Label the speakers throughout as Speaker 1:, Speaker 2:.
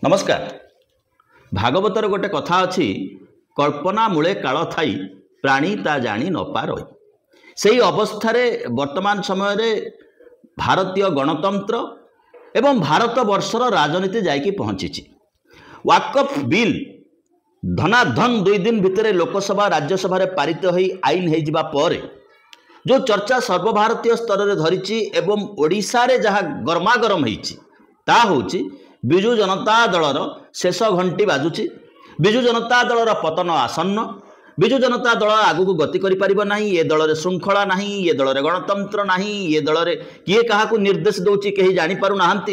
Speaker 1: नमस्कार। भागवतर गोटे कथा अच्छी कल्पना मूले काल थाई प्राणी ता जानी न पारई। से अवस्था वर्तमान समय भारतीय गणतंत्र एवं भारत वर्षर राजनीति जाइकी पहुंची। वाकफ बिल धनाधन 2 दिन भितर लोकसभा राज्यसभा पारित हो आईन हो जो चर्चा सर्वभारतीय स्तर में धरी एवं ओडिशा रे जहाँ गरमागरम होची विजु जनता दलर शेष घंटी बाजुची। विजु जनता दलर पतन आसन्न। विजु जनता दल आगू गति करें ये दल श्रृंखला ना, ये दल गणतंत्र ना, ये दल किए क्या निर्देश दौर कहीं जापर ना।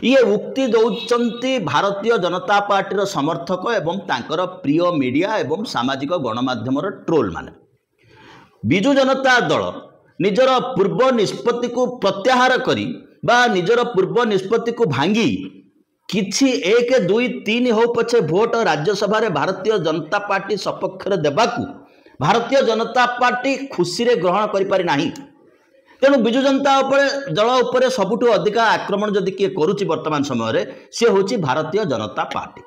Speaker 1: ये उक्ति दौरान भारतीय जनता पार्टी समर्थक एवं तांकर प्रिय मीडिया एवं सामाजिक गणमाध्यम ट्रोल माने विजु जनता दल निजर पूर्व निष्पत्ति को प्रत्याहार करी बा निजर पूर्व निष्पत्ति को भांगी किछि 1 2 3 हो पछे भोट राज्यसभा रे भारतीय जनता पार्टी सपक्ष देवाकू भारतीय जनता पार्टी खुशी रे ग्रहण करि पारि नाही। तेणु विजु जनता दल उपर सबुठु अधिक आक्रमण जदि किए करुछि वर्तमान समय रे से होछि भारतीय जनता पार्टी।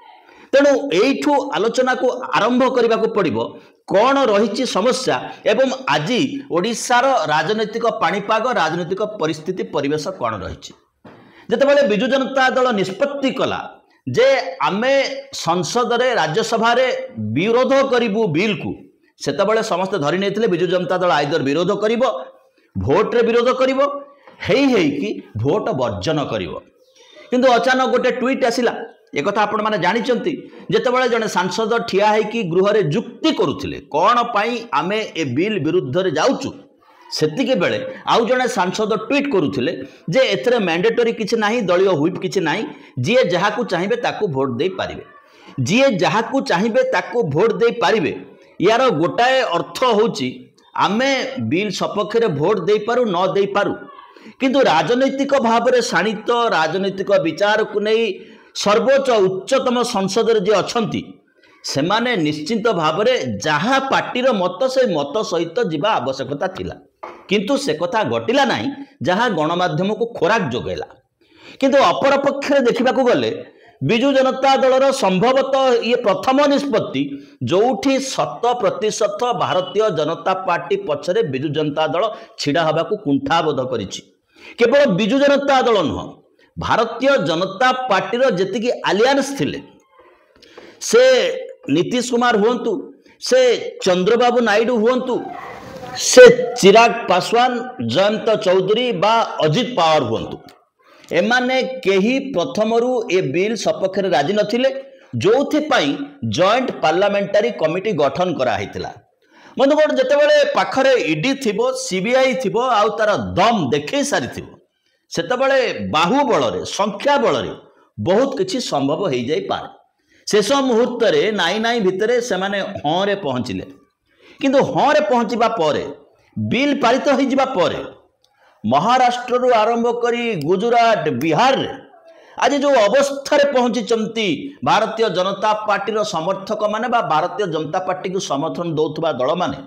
Speaker 1: तेणु एठू आलोचना को आरंभ करने को पड़िबो कौन रही समस्या एवं आज ओडिशार राजनैतिक पाणीपाग राजनैतिक परिस्थिति परिवेश कौन रही। जितेबाला विजु जनता दल निष्पत्ति कला जे आमे संसद रे राज्यसभा रे विरोध करिबु बिल को सेतबेले समस्त धरी नहीं विजु जनता दल आइदर विरोध करिबो भोट रे विरोध करिबो हेई कि भोट वर्जन करिबो। किंतु अचानक गोटे ट्वीट आसिला एक कथा आपण माने जानिचंती जेतेबेले जने सांसद ठिया है कि गृह रे जुक्ति करुथिले कौन पाई आमे ए बिल विरुद्ध रे जाउचु सेतिके बेले आउ जने सांसद ट्वीट करुथिले जे एथरे मैंडेटरी किछि नाही दलीय हुइप किछि नाही जिए जहाकू चाहिबे ताकू भोट दे पारिबे जिए जहाकू चाहिबे ताकू भोट दे पारिबे। यार गोटाए अर्थ होची आमे बिल सपक्ष रे भोट दे पारु न दे पारु किंतु राजनैतिक भाव रे शाणित राजनैतिक विचार को नहीं सर्वोच्च उच्चतम संसद जे अछंती सेमाने निश्चिंत भाव रे जहा पार्टीर मत से मत सहित जीवा आवश्यकता थिला किंतु से कथा घटिला नहीं जहा गणमाध्यम को खोराक जोगेला। किंतु अपर पक्ष देखा गले विजु जनता दलर संभवतः ये प्रथम निष्पत्ति जोठी 100% भारतीय जनता पार्टी पछरे विजु जनता दल छिड़ा हवा को कुंठाबोध करिछि। केवल विजु जनता दल नुह भारतीय जनता पार्टी जेतिकी आलियान्स थिले से नीतीश कुमार हुंतु से चंद्रबाबू नायडू हुंतु से चिराग पासवान जयंत चौधरी बा अजित पवार हुंतु एमाने केही प्रथमरु ए बिल सपक्ष रे राजी नथिले जोथि पई जॉइंट पार्लियामेंटारी कमिटी गठन करा हितला। बंधुगण जेतेबेले पाखरे ईडी थिबो सीबीआई थिबो आउ तार दम देखै सारी थिबो सेतेबेले बाहुबल रे संख्या बल रे बहुत किछि संभव हो जाई पार। शेष मुहूर्त रे नाई नाई भितरे से माने हाँ रे पहुंचिले किंतु हाँ रे पहुंचबा परे बिल पारित हो जिबा परे महाराष्ट्र रु आरंभ करी गुजरात बिहार रे आज जो अवस्था रे पहुंची भारतीय जनता पार्टी समर्थक माने बा भारतीय जनता पार्टी को समर्थन दौथुबा दल माने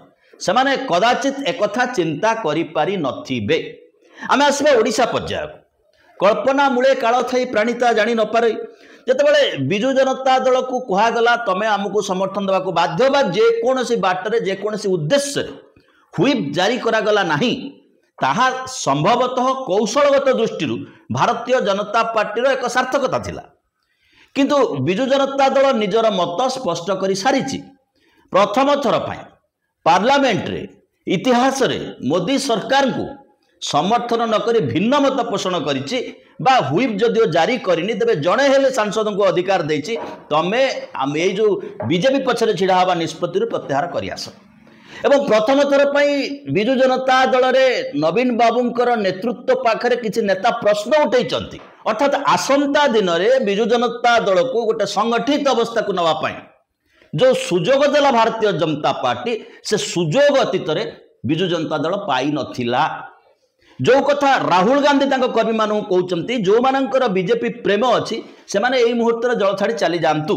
Speaker 1: से माने कदाचित एकथा चिंता करि पारि नथिबे। आमे आसबे ओडिशा पर्याय कल्पना मूले काल थाई प्राणीता जानी न पारे जेतेबेले विजु जनता दल को कहगला तमे आमको समर्थन देवा बाध्य बा जेकोसी बाटरे जेकोसी उद्देश्य हुइप जारी करागला नाही ताहा संभवतः कौशलगत दृष्टि भारतीय जनता पार्टी एक सार्थकता थिला। किंतु विजु जनता दल निजर मत स्पष्ट कर सारी प्रथम थर पाए पार्लियामेंट रे इतिहास रे मोदी सरकार को समर्थन नकरी भिन्न मत पोषण करिछि बा हुइप जदिओ जारी करनी तेबे जड़े हेले सांसद को अधिकार देछि तमे ये जो बीजेपी पछरे छिड़ा हवा निष्पत्ति प्रत्याहार करि आस। एवं प्रथम थर पई विजु जनता दल रे नवीन बाबूंकर नेतृत्व पाखरे किछि नेता प्रश्न उठैचंती अर्थात आसंता दिन रे विजु जनता दल को गोटे संगठित अवस्था को नवा पाई जो सुजोग देला भारतीय जनता पार्टी से सुजोग अतीत रे विजु जनता दल पाई नथिला। जो कथा राहुल गांधी कर्मी मानू कहते जो मानकर बीजेपी प्रेम अच्छी से माने यही मुहूर्त जल छाड़ी चली जातु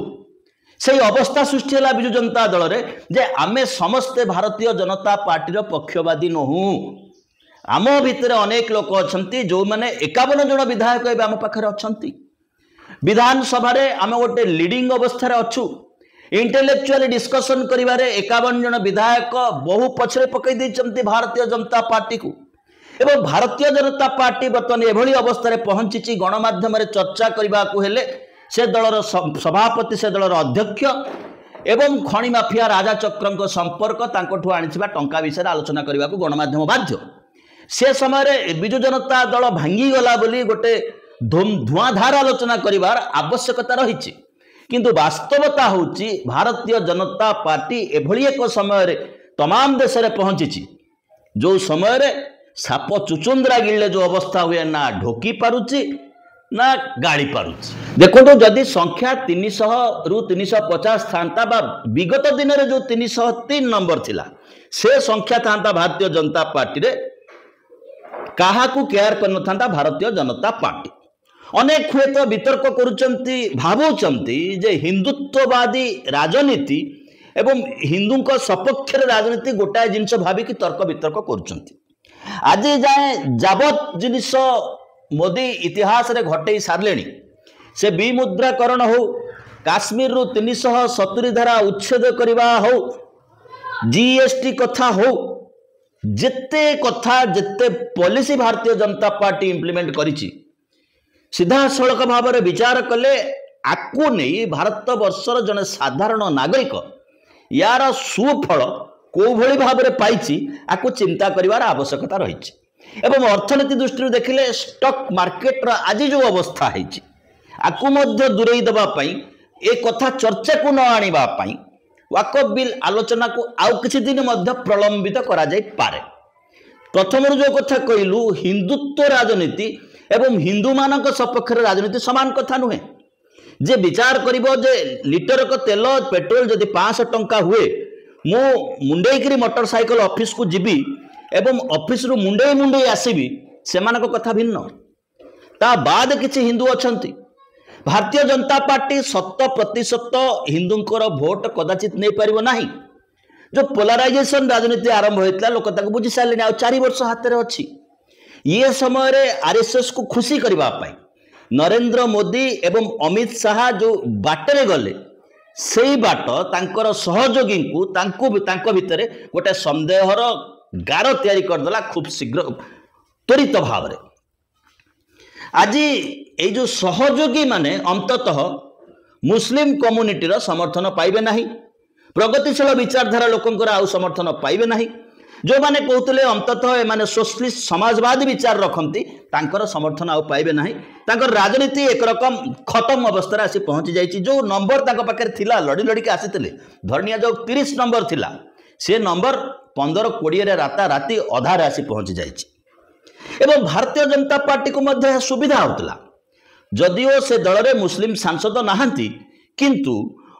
Speaker 1: से अवस्था सृष्टि है विजु जनता दल रे जे आमे समस्ते भारतीय जनता पार्टी पक्षवादी नहूँ आम भितर अनेक लोक अच्छा जो मैंने 51 जन विधायक आम पाखे अच्छा विधानसभा आम गोटे लीडिंग अवस्था अच्छु इंटेलेक्चुअली डिस्कसन करिवारे 51 जन विधायक बहु पछरे पकई देइचंती भारतीय जनता पार्टी को एवं भारतीय जनता पार्टी बर्तमान एभली अवस्था पहुंची गणमाध्यम चर्चा करने को हेले से दलर सभापति से दलर अध्यक्ष एवं खनि माफिया राजा चक्रंक संपर्क तांकोठु आनिथिबा टंका विषय आलोचना करने को गणमाध्यम बाध्य से समय विजु जनता दल भांगी गला बोली गोटे धुआंधार आलोचना करिवार आवश्यकता रही किंतु वास्तवता होची भारतीय जनता पार्टी एभली एक समय तमाम देश में पहुंची जो समय साप चुचुंद्रा गिले जो अवस्था हुए ना ढोकी पारुची ना गाड़ी पारुची देखो जदि संख्या 300 रु 350 था विगत दिन में जो 303 नंबर थिला से संख्या था भारतीय जनता पार्टी रे कहा केयर कर भारतीय जनता पार्टी अनेक हुए तो वितर्क करुचंती भावुचंती जे हिंदुत्ववादी राजनीति एवं हिंदू सपक्ष राजनीति गोटाए जिनस भाविकी तर्क वितर्क करुचंती आज जाए जावत जिनिस मोदी इतिहास रे घटई सारले से विमुद्राकरण हो काश्मीर रु 370 धारा उच्छेद करवा हो जीएसटी कथा हो जेते कथा जेते policy Bharatiya Janata party implement करिछि सीधा सड़क भाव में विचार कले आकु नहीं भारत वर्षर जने साधारण नागरिक यार सुफल को भली भाव में पाइछि आकु चिंता करिवार आवश्यकता रही एवं अर्थनीति दृष्टि देखिले स्टॉक मार्केट रा आज जो अवस्था है आकु मध्य दूरेई दबा पई ए कथा चर्चा को न आनिबा पई वाकफ बिल आलोचना को आउ किछि दिन मध्य प्रलंबित करा जाई पारे प्रथम जो कथा कहलु हिंदुत्व राजनीति एवं हिंदू मानक सपक्ष राजनीति समान कथा नुहे जे विचार करिबो जे लिटर को तेल पेट्रोल जदि 500 टंका हुए मु मुंडेई मोटरसाइकल ऑफिस को जीवी एवं ऑफिस रु मुंडेई आसीबी सेमानक कथा भिन्न ता बाद किछि हिंदू अछंती भारतीय जनता पार्टी 100% हिंदूंकर भोट कदाचित नहीं पारिबो नाही जो पोलराइजेशन राजनीति आरंभ होइतला लोक ताको बुझी सारले आ 4 वर्ष हाथ रे अछि ये समय रे आरएसएस को खुशी करबा पाई नरेंद्र मोदी एवं अमित शाह जो बाटरे गले से बाट तांकर सहयोगी को तांको भितरे गोटे संदेहर गार तैयारी करदेला खूब शीघ्र त्वरित भाव रे आज ये जो सहयोगी माने अंततः मुस्लिम कम्युनिटी रो समर्थन पाइबे नाही प्रगतिशील विचारधारा लोकंकर आउ समर्थन पाइबे नाही जो माने कहते अंततः एमाने सोशलिस्ट समाजवादी विचार रखती तांकर समर्थन आउ पाइबे नाही तांकर राजनीति एक रकम खत्म अवस्था आसी पहुंची जाइए जो नंबर तांको पाखे थिला लड़ी लड़िकी आसीथिले धरनिया जो 30 नंबर थिला से नंबर 15-20 रे राता राति अधार आसी पहुंची जाइए एवं भारतीय जनता पार्टी को मध्य सुविधा होतला जदिओ से दल रे मुस्लिम सांसद नाहांती किंतु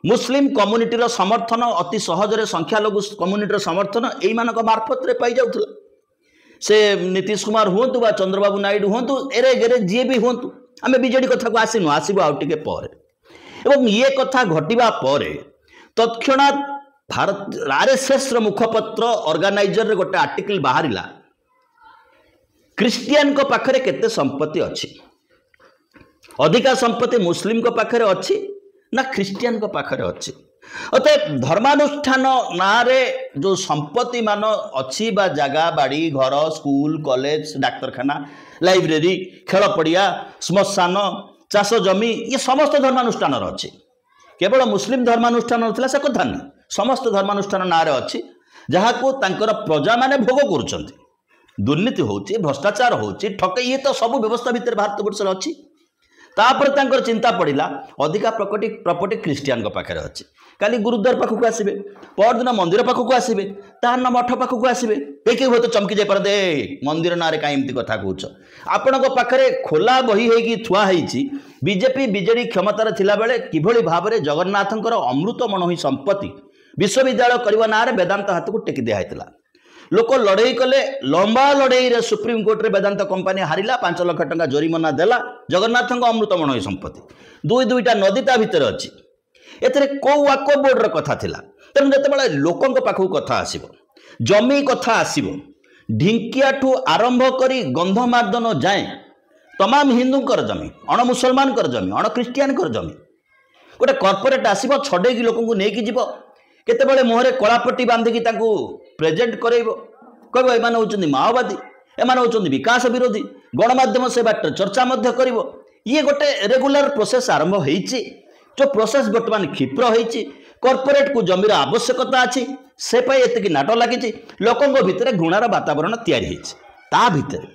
Speaker 1: मुस्लिम कम्युनिटी समर्थन अति सहजरे संख्यालघु कम्युनिटी समर्थन यही मानक मार्फत रे पाई जाउथला से नीतीश कुमार हुंतु बा चंद्रबाबू नायडू हुंतु एरे गेरे जी भी हुंतु आमे बीजेडी कथा को आसीनु आसीबो आउ टिके परे एवं ये कथा घटिबा परे तत्क्षणात भारत आरएसएस रो मुखपत्र ऑर्गेनाइजर रे गोटे आर्टिकल बाहरिला क्रिश्चियन को पाखरे केते संपत्ति अछि अधिका संपत्ति मुस्लिम को पाखरे अछि ना ख्रिस्टियन को पाखरे अच्छी अतः धर्मानुष्ठान नारे जो संपत्ति मान अच्छी बा जगह बाड़ी घर स्कूल कॉलेज डाक्तरखाना लाइब्रेरी खेल पड़िया श्मशान चाष जमी ये समस्त धर्मानुष्ठान अच्छी केवल मुस्लिम धर्मानुष्ठान नथिला से कथा नहीं समस्त धर्मानुष्ठान नारे अच्छी जहाँ को तांकर प्रजा माने भोग करुचंती दुर्नीति होची भ्रष्टाचार होची ठके ये तो सब व्यवस्था भितर भारत वर्ष अच्छी तापर तांकर चिंता पड़िला अधिका प्रॉपर्टी क्रिश्चियन को पाखे अच्छी काली गुरुद्वार पाखक आसबे परदिन मंदिर पाखक आसबे तार मठ पाखक आसबे एक हुए तो चमकी जापर दे मंदिर ना कहीं एमती कथा कौच आपण पाखे खोला बही होगी थुआ बीजेपी बीजेडी क्षमतार थिला बेले किभली भाव में जगन्नाथंकर अमृत मनोही संपत्ति विश्वविद्यालय करने ना वेदांत हाथ को टेकी दिखाई लोक लड़ई कले लंबा लड़ई रे सुप्रीम कोर्ट रे वेदांत कंपनी हारिला 5 लाख टंका जरिमाना देला जगन्नाथ अमृत मनोही संपत्ति दुईटा नदी ता भितर अच्छी एथरे को वाको बोर्ड रो कथा थिला तेणु जिते लोकों पाखु कथा आसीबो जमी कथा आसीबो ढिंकिया ठू आरंभ करी गंधमार्दन जाए तमाम हिंदूंकर जमी अण मुसलमान जमी अण क्रिस्टियान जमी गोटे कॉर्पोरेट आसब छड़े लोक नहीं जीव केते मुहरे कलापट्टी बांधिकी प्रेजेंट करेब कह एम हूँ माओवादी एम हूँ विकास विरोधी गणमाध्यम से बाट चर्चा कर ये गोटे रेगुलर प्रोसेस आरंभ हो जो प्रोसेस बर्तमान क्षिप्र होती कॉर्पोरेट को जमीर आवश्यकता अच्छी से एति नाट लगी लोकों भितर घृणार वातावरण तैयारी भितर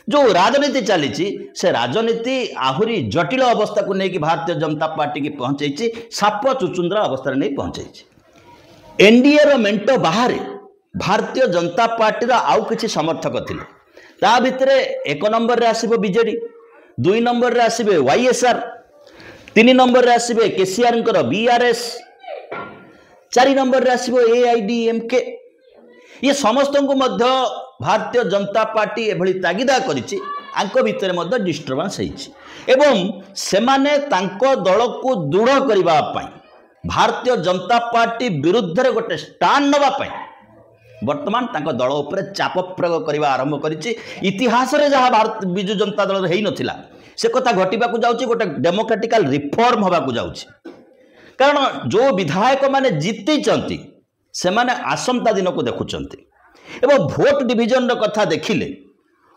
Speaker 1: जो राजनीति चली से राजनीति आहुरी जटिल अवस्था को लेकिन भारतीय जनता पार्टी की पहुंचे साप चुचुंद्रा अवस्था नहीं पहुंचे एनडीए रो मेंट बाहर भारतीय जनता पार्टी आउ किछि समर्थक थिले ता भितरे एक नंबर रे आसीबो बीजेडी 2 नंबर रे आसीबे वाईएसआर 3 नंबर रे आसीबे केसीआर कर बीआरएस 4 नंबर रे आसीबो एआईडीएमके ये समस्त को मध्य भारतीय जनता पार्टी एभली तागिदा करिछि आंको भितर मध्य डिस्टर्बेंस होइछि एवं सेमाने तांको दल को दृढ़ करबा पई भारतीय जनता पार्टी विरुद्ध रे गोटे स्टांड नबा पई वर्तमान तांको दल उपर चाप प्रयोग करबा आरंभ करिछि इतिहास रे जहा भारत बिजु जनता दल हेई नथिला से कथा घटिबा को जाउछि गोटे डेमोक्रेटिकल रिफॉर्म होबा को जाउछि कारण जो विधायक माने जीति चंती से माने आसंता दिन को देखुचंती एवं भोट डिविजन रो कथा देखिले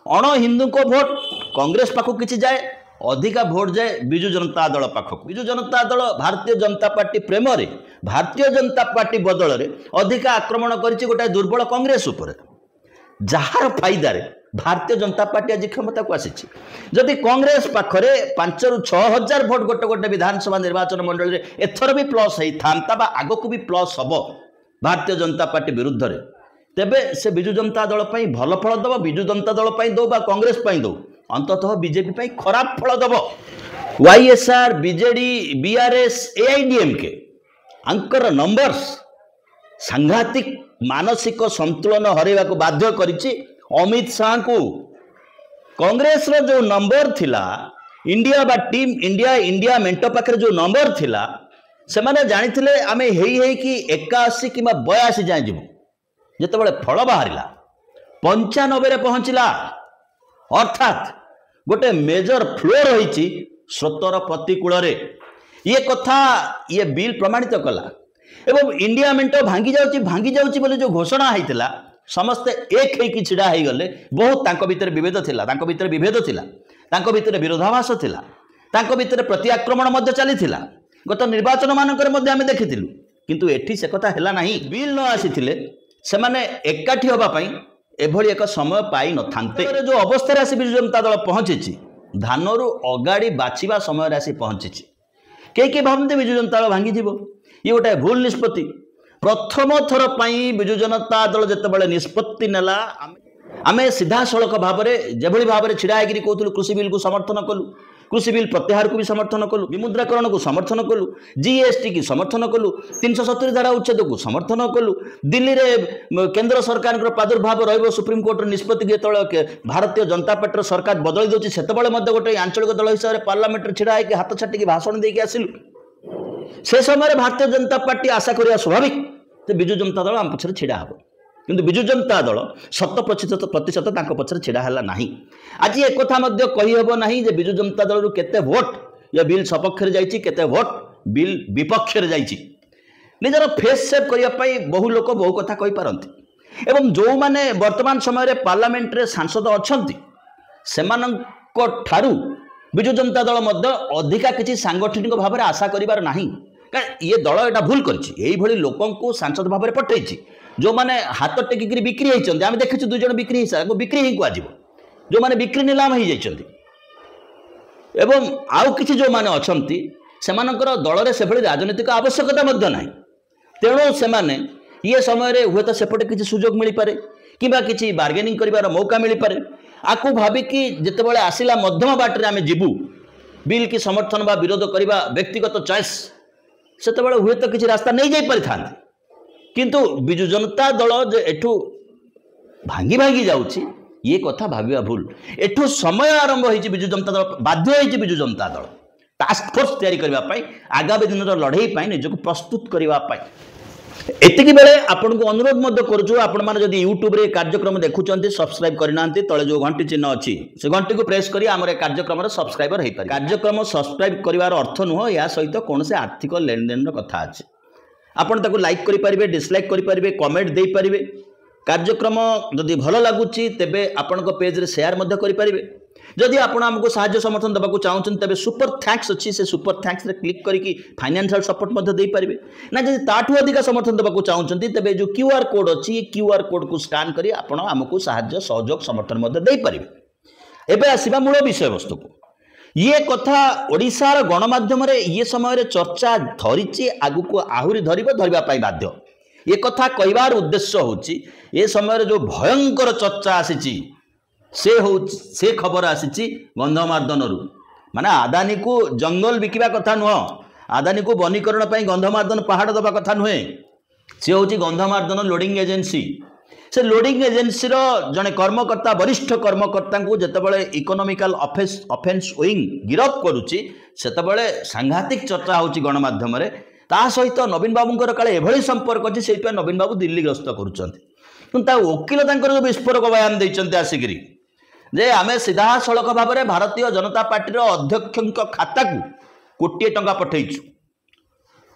Speaker 1: अण हिंदू को भोट कांग्रेस पाखु किछि जाए अधिका भोट जाए बिजु जनता दल पाखक बिजु जनता दल भारतीय जनता पार्टी प्रेम रे भारतीय जनता पार्टी बदल रे अधिका आक्रमण करिछि गोटे दुर्बल कांग्रेस उपर जहार फायदा रे भारतीय जनता पार्टी आज क्षमता को आसी जदि कांग्रेस पाखरे 5 ରୁ 6 हजार भोट गोटे गोटे विधानसभा निर्वाचन मंडल रे एथर भी प्लस है थांता बा आगो को भी प्लस हबो भारतीय जनता पार्टी विरुद्ध रे तेबे से बिजु जनता दल पई भल फल दबो बिजु जनता दल पई दो बा कांग्रेस पई दो अंततः बीजेपी पई खराब फल दबो वाईएसआर बीजेडी बीआरएस एआईडीएमके अंकर नंबर्स सांघातिक मानसिक संतुलन हरेवा को बाध्य करिछि अमित शाह को कांग्रेस रो जो नंबर थिला इंडिया बा टीम इंडिया इंडिया मेंटो पाखरे जो नंबर थिला से माने जानिथिले आमे हेई कि 81 कि 82 जाय जिवु जेतेबेले फल बाहरिला 95 रे पहुंचिला अर्थात गोटे मेजर फ्लोर होईची स्रोतर प्रतिकूल रे ये कथा ये बिल प्रमाणित कला एवं इंडिया मेंटो भांगी जाउची बोले जो घोषणा होइतिला समस्ते एक हेकी छिड़ा हो गले बहुत तांको भीतर विभेद थिला तांको भीतर विभेद थिला तांको भीतर विरोधाभास थिला तांको भीतर प्रति आक्रमण मध्य चलीथिला गत निर्वाचन मानकर मध्य आमे देखिथिलु किंतु एठी से कथा हैला नाही बिल न आसीथिले से माने एकाठी होबा पई एभली एक समय पाई न थांते जो अवस्था रे आसी बिजु जनता दल पहुंचीची धानरू अगाड़ी बाछिबा समय रे आसी पहुंचीची के भाबते बिजु जनता दल भांगी जीवो ये गोटे भूल निष्पत्ति प्रथम थर पाई बिजु जनता दल जेतेबेले निष्पत्ति नेला आमे सीधा सड़क भाव में जेभली भाव में छिड़ा होकर कहूँ कृषि बिल को समर्थन कलु कृषि बिल प्रत्याहार को भी समर्थन कलु विमुद्राकरण को समर्थन कलु जीएसटी की समर्थन कलु 370 धारा उच्छेद को समर्थन कलु दिल्ली रे केंद्र सरकार प्रादुर्भाव रहिबो सुप्रीम कोर्ट निष्पत्ति जेतबेले भारतीय जनता पार्टी सरकार बदल दोची सेतबेले मध्ये गोटे आंचलिक दल हिसाब से पार्लियामेंट छिड़ा होकर हाथ छाटिकी भाषण देके आसिलु से समय भारतीय जनता पार्टी आशा करिया स्वाभाविक बिजु जनता दल आम पछरे छिड़ा हबो किंतु बिजु जनता दल 100% तांको पछरे छिड़ा हला नाही आज एक कथा मध्य कहि हबो नाही जे बिजु जनता दल रु केते वोट या बिल सपक्ष रे जाईची केते वोट बिल विपक्ष रे जाईची निजर फेस सेव करिया पई बहु लोक बहु कथा कहि पारंती एवं जो माने वर्तमान समय रे पार्लियामेंट रे सांसद अछंती सेमानंको ठारू बिजु जनता दल मध्य अधिका किछि सांगठनिक भाव में आशा करिवार नाही ये दल एटा भूल करी लोकों को सांसद भाव में पठेछि जो माने हाथ टेकिक बिक्री होती आम देखी 2 जन बिक्री बिक्री ही कह जो माने बिक्री नीलाम हो जाइछन्ति एवं आउ किछि जो माने अछन्ति सेमानकर दल रे सेभली राजनीतिक आवश्यकता मध्य नाही तेणु सेमाने ये समय रे हुए तो सेपटे किछि सुजोग मिल पारे किबा किछि बार्गेनिंग करिवार मौका मिल पारे आकु भाबिकी जेतेबेले आसिला मध्यम बाटरे आमे जिबु बिल की समर्थन बा विरोध करिबा व्यक्तिगत चॉइस सेतेबेले हुए तो किछि रास्ता नहीं जाई पारि थांते किंतु बिजु जनता दल जे एठू भांगी भांगी जाउची ये कथा भाविया भूल एठू समय आरंभ होइछि बिजु जनता दल बाध्य होइछि बिजु जनता दल टास्क फोर्स तैयारी करबा पई आगामी दिन लड़ाई पई निजको प्रस्तुत करबा पई एतिकी बेले आपन को अनुरोध मध्य करूछु आपण माने जदि यूट्यूब रे कार्यक्रम देखुचंती सब्सक्राइब करिनांती तळे जो घंटी चिन्ह अछि से घंटी को प्रेस करी हमर कार्यक्रम रे सब्सक्राइबर हेइ पारि कार्यक्रम सब्सक्राइब करिवार अर्थ नुह या सहित कोनसे आर्थिक लेन देन रो कथा अछि आपण ताको लाइक करि परिबे डिसलाइक करि परिबे कमेंट देइ परिबे कार्यक्रम जदि भल लागुची तेबे आपण को पेज रे शेयर मध्य करि परिबे जदि आपण हमको सहाय्य समर्थन देबाकू चाहूछन तबे सुपर थैंक्स अछि से सुपर थैंक्स रे क्लिक करिकि फाइनेंशियल सपोर्ट मध्य देइ परिबे ना जदि ताठू अधिक समर्थन देबाकू चाहूछन तबे जो क्यूआर कोड अछि क्यूआर कोड को स्कैन करी आपण हमको सहाय्य सहयोग समर्थन मध्य देइ परिबे एबे आसीबा मूल विषय वस्तु को ये कथा ओडिशार गणमाध्यम रे ये समय रे चर्चा धरिछि आगु को आहुरी धरिबा पई बाध्य ये कथा कहबार उद्देश्य होछि ये समय रे जो भयंकर चर्चा आसीछि से खबर आसीछि गंधमार्दन रु माने आदानी को जंगल बिकिबा कथा नुह आदानी को वनीकरण पई गंधमार्दन पहाड़ दबा कथा नुहे से होछि गंधमार्दन लोडिंग एजेंसी से लोडिंग एजेंसी रो जने कर्मकर्ता वरिष्ठ कर्मकर्ता को जतबेले इकोनॉमिकल ऑफेंस विंग गिरफ करूछि सेतबेले सांघातिक चर्चा होछि गणमाध्यम रे ता सहित नवीन बाबूंकर काले एभली संपर्क अछि सेहि पे नवीन बाबू दिल्ली गस्त करूछन्ति किंतु वकील तांकर जो विस्फोरक बयान दैछन्ति आसिगिरी जे आमे सीधा सड़क भाव में भारतीय जनता पार्टी अध्यक्ष खाता को कोटी टंका पठेइछु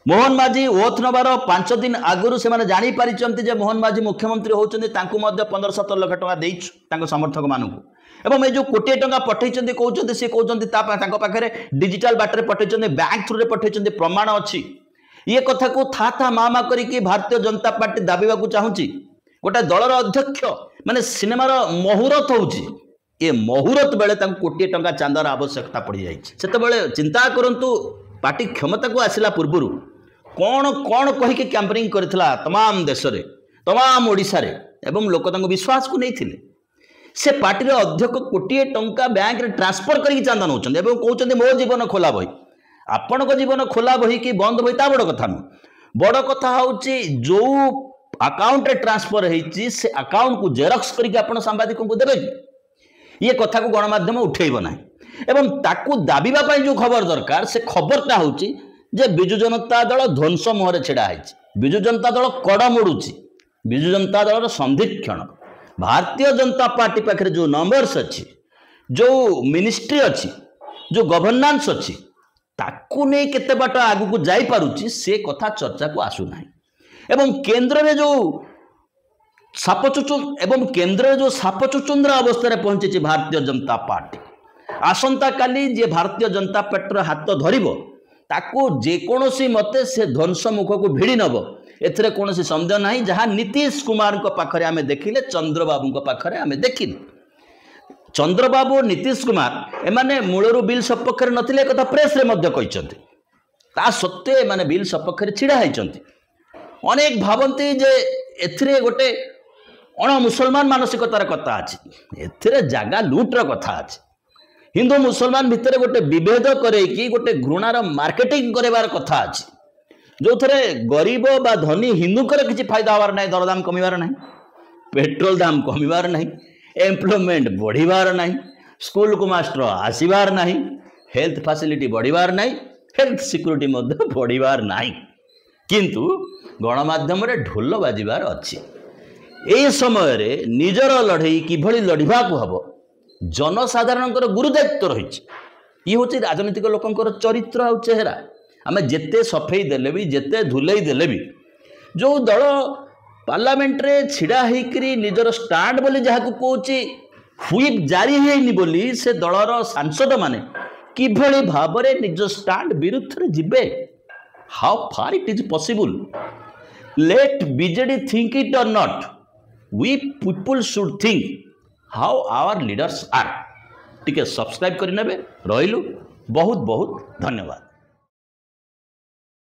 Speaker 1: मोहन माझी ओथ नबार 5 दिन आगुरी से माने जानी पारिचंती जे मोहन माझी मुख्यमंत्री होचंती तांकु मध्य 15-17 लाख टंका देइछु तांको समर्थक मानकु एवं ए जो कोटी टंका पठेइचंती कहउचंती से कहउचंती तांको पाखरे डिजिटल बाटरे पठेइचंती बैंक थ्रू रे पठेइचंती प्रमाण अछि ये कथा को था मामा करिकि भारतीय जनता पार्टी दाबिबा को चाहूची गोटे दलर अध्यक्ष माने सिनेमार मुहूर्त होउची ये मुहूर्त बेले कोटी टंका चांदार आवश्यकता पड़ जाए से चिंता करंतु पार्टी क्षमता को आसला पूर्व कौन कौन कहीकि कैंपेनिंग करथिला तमाम देश रे तमाम ओडिशा रे एवं लोक तांको विश्वास को नहीं थिले से पार्टी रे अध्यक्ष कोटी टंका बैंक रे ट्रांसफर करिकि चांदा नउचंदे एवं कहउचंदे मो जीवन खोला बही आपण को जीवन खोला बही कि बंद बही ता बड़ कथा न बड़ कथा होउची जो अकाउंट रे ट्रांसफर हेची से अकाउंट को जेरॉक्स करिकि आपण सांबादिकों को देबे ये कथा को गणमाध्यम उठेब ना एवं ताकू दाबिबा पई जो खबर दरकार से खबरटा होची जे बिजु जनता दल ध्वंस मुहरे छिड़ा है बिजु जनता दल कड़ मोड़ुची बिजु जनता दल संधिक्षण भारतीय जनता पार्टी पाखे जो नंबर्स अच्छी जो मिनिस्ट्री अच्छी जो गवर्नांस अच्छी ताकू नहीं केते बाट आगु को जाई पारुची से कथा चर्चा को आसुना एवं केंद्र में जो सापचुचुंद एवं केंद्र जो सापचुचुंद्र अवस्था पहुंची भारतीय जनता पार्टी आसंता काली जे भारतीय जनता पार्टी हाथ धरिबो ताको जेकोसी मते से ध्वंस मुख को भिड़ी नब एथरे कोनोसी संदेह नहीं जहां नीतीश कुमार को पाखरे आमे देखिले चंद्रबाबू को पाखरे आमे देखिले चंद्रबाबू नीतीश कुमार एमाने मूलरू बिल सपक्षरे नथिले कथा प्रेस रे मध्य कहिसंती ता सत्ते एमाने बिल सपक्षरे छिड़ा हैचंती अनेक भावंती जे एथरे गोटे अण मुसलमान मानसिकतार कथा अछि एथरे जागा लूटर कथा अछि हिंदू मुसलमान भितर गोटे विभेद करैकी गोटे घृणार मार्केटिंग करबार कथा अछि जो थरे गरीब बा धनी हिंदूकर किछि फायदा होबार नाही दरदाम कमिबार नाही पेट्रोल दाम कमिबार नाही एम्प्लॉयमेंट बढ़िबार नाही स्कूल को मास्टर आसीबार नाही हेल्थ फैसिलिटी बढ़िबार नाही हेल्थ सिक्योरिटी मध्य बढ़िबार नाही किंतु गणमाध्यम रे ढोल बाजिबार अछि ए समय रे निजर लड़ई किभली लड़िबा को हबो जनसाधारण गुरुदायित्व रही ये हूँ राजनीतिक लोकंर चरित्र आ चेहरा आम जेते सफेई देले भी जेते धुलई देले भी जो दल पार्लियामेंट रे छिड़ा होकरी निजर स्टांड बोली जहाँ कौच हुईप जारी होनी बोली से दलर सांसद माने किभली भाव में निज स्टांड विरुद्ध रे जिबे how far it is possible let BJD think it or not we people should think how our leaders are टिके सब्सक्राइब करि नेबे रहिलु बहुत बहुत धन्यवाद।